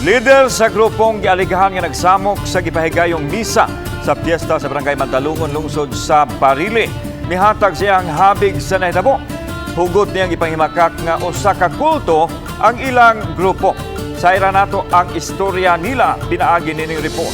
Leader sa grupong gialigahan nga nagsamok sa gipahigayong misa sa piyesta sa Barangay Mantalungon lungsod sa Barile. Mihatag siya ang habig sa nahitabo. Hugot niyang ipanghimakak nga usa ka kulto ang ilang grupo. Saira nato ang istorya nila pinaagi nining report.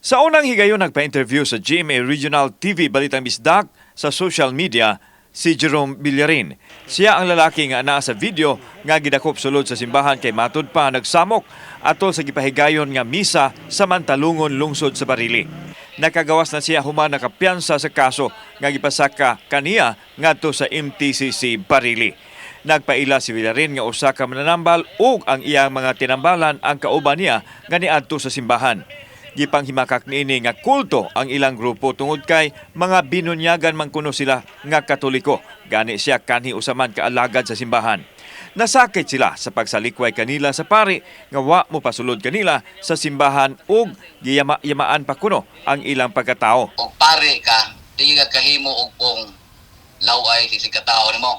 Sa unang higayon nagpa-interview sa GMA Regional TV Balitang Bisdak sa social media si Jerome Villarin. Siya ang lalaki nga naa sa video nga gidakop sulod sa simbahan kay matud pa nagsamok atol sa gipahigayon nga misa sa Mantalungon lungsod sa Barile. Nakagawas na siya human nakapiyansa sa kaso nga gipasaka kaniya ngadto sa MTCC Barile. Nagpaila si Villarin nga usa ka mananambal ug ang iyang mga tinambalan ang kauban niya nga niadto sa simbahan. Gipanghimakak niini nga kulto ang ilang grupo tungod kay mga binunyagan man kuno sila nga Katoliko. Gani siya kanhi usaman kaalagad sa simbahan. Nasakit sila sa pagsalikway kanila sa pari nga wa mo pasulod kanila sa simbahan ug giyama-yamaan pa kuno ang ilang pagkatao. Og pare ka, di ka kahimo og pong laway si katao nimo.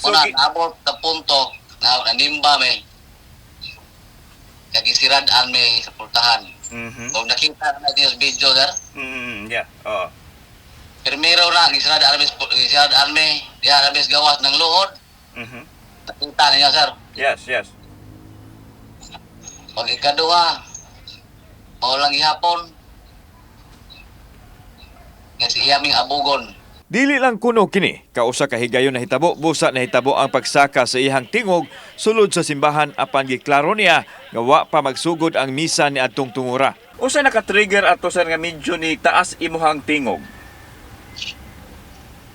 So, abot ka punto na nanimba may kagisirad-an may sa pultahan. Kung nakita na sa video, sir? Yeah. Oh. Primero na, gisirad-an may diya na gawas ng luhod. Nakita niya, sir? Yes. Pag ikaduha, maulang ihapon, nga si iyaming abugon. Dili lang kuno kini, kausa ka higayon na hitabo, busa na hitabo ang pagsaka sa ihang tingog sulod sa simbahan apan giklaro niya nga wa pa magsugod ang misa ni adtong tungura. Usa naka-trigger ato sir nga medyo ni taas imuhang tingog?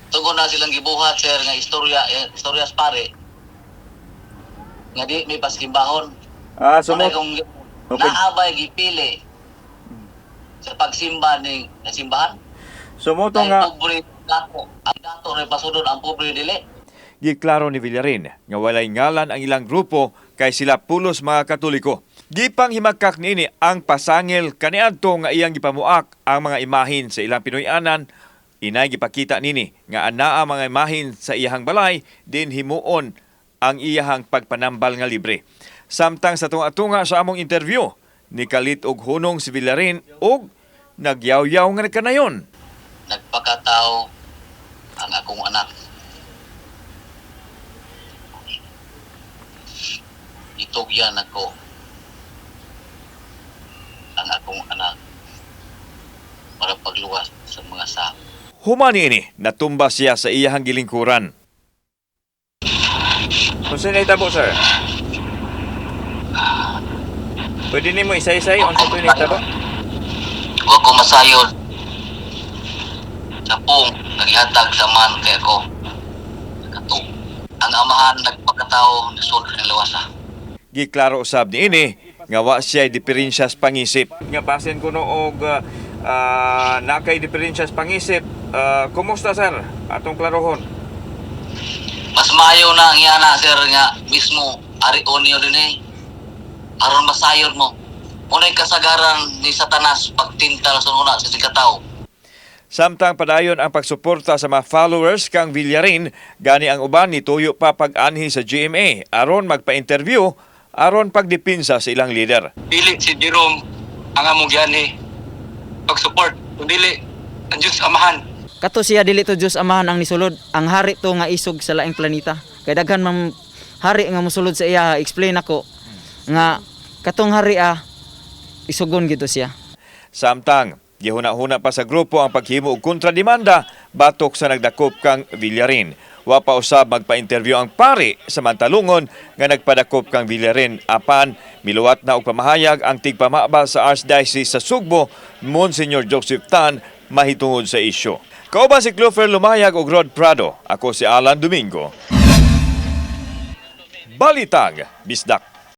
Tugon na silang gibuhat, sir, nga istoryas pare. Nga di may pasimbahon. Kung naabay gipili sa pagsimba ni simbahan. Sumoto nga ang dato rin pasudod ang pobre dili. Giklaro ni Villarin nga walay ngalan ang ilang grupo kay sila pulos mga Katoliko. Gipang himakak niini ang pasangil kaniadto nga iyang gipamuak ang mga imahin sa ilang Pinoyanan. Inay gipakita nini nga anaa mga imahin sa iyang balay din himuon ang iyang pagpanambal nga libre. Samtang sa tunga-tunga sa among interview, nikalit og hunong si Villarin og nagyaw-yaw nga kanayon. Nagpakatao ang akong anak. Itugyan ako ang akong anak para pagluwas sa mga sako. Humani ini, natumba siya sa iyang gilingkuran. Kung saan itabo, sir? Pwede ni mo isa-isay on sa ito itabo? Huwag ko masayod. Sapong naghihatag sa man kay ako. Nakato. Ang amahan nagpagkatao ni Sulod ng Lawasa. Giklaro usab ni ini nga wa siya diferensya sa pangisip. Nga pasen kuno og nakay diferensya sa pangisip. Kumusta sir? Atong klarohon. Mas maayo na ang iyana, sir, nga mismo ari onyo din aron masayod mo. Unay kasagaran ni Satanas pagtintal sa una sa sikataw. Samtang padayon ang pagsuporta sa mga followers kang Villarin, gani ang uban ni tuyo pa pag-anhi sa GMA aron magpa-interview aron pagdipinsa sa ilang leader. Dili si Jerome ang among gianhi pag-support, dili ang Diyos Amahan. Kato siya dili to Diyos Amahan ang nisulod, ang hari to nga isog sa laing planeta. Kay daghan man hari nga mosulod sa iya, explain ako nga katong hari isugon gito siya. Samtang gihuna-huna pa sa grupo ang paghimo og kontrademanda batok sa nagdakop kang Villarin. Wa pa usab magpa-interview ang pari sa Mantalungon nga nagpadakop kang Villarin apan miluwat na og pamahayag ang tigpamaba sa Archdiocese sa Sugbo, Monsignor Joseph Tan, mahitungod sa isyu. Kauban si Clover Lumayag ug Rod Prado. Ako si Alan Domingo. Balitang Bisdak.